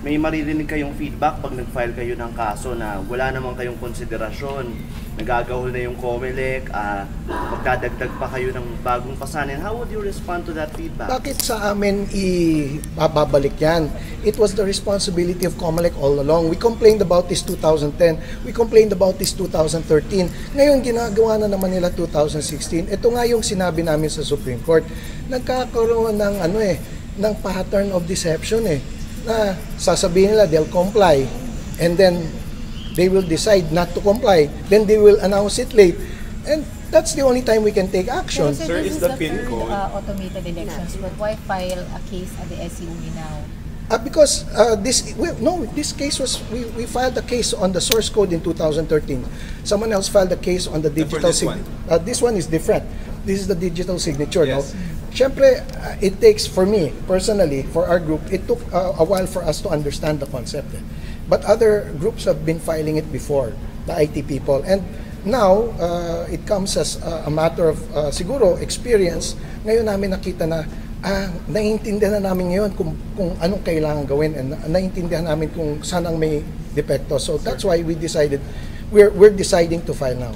may maririnig kayong feedback pag nag-file kayo ng kaso na wala naman kayong konsiderasyon, nagagahol na yung COMELEC, magdadagdag pa kayo ng bagong pasanin. How would you respond to that feedback? Bakit sa amin ibabalik yan? It was the responsibility of COMELEC all along. We complained about this 2010. We complained about this 2013. Ngayon, ginagawa na naman nila 2016. Ito nga yung sinabi namin sa Supreme Court. Nagkakaroon ng ng pattern of deception na sasabihin nila they'll comply and then they will decide not to comply, then they will announce it late, and that's the only time we can take action. Sir, this is the third automated elections, but why file a case at the SCOE now? Because this case was, we filed a case on the source code in 2013. Someone else filed a case on the digital signature. This one is different. This is the digital signature. Yes. No? Siyempre, it takes, for me, personally, for our group, it took a while for us to understand the concept. But other groups have been filing it before, the IT people. And now, it comes as a matter of, siguro, experience. Ngayon namin nakita na, naiintindihan na namin ngayon kung anong kailangan gawin, and naiintindihan namin kung saan ang may depekto. So that's why we decided, we're deciding to file now.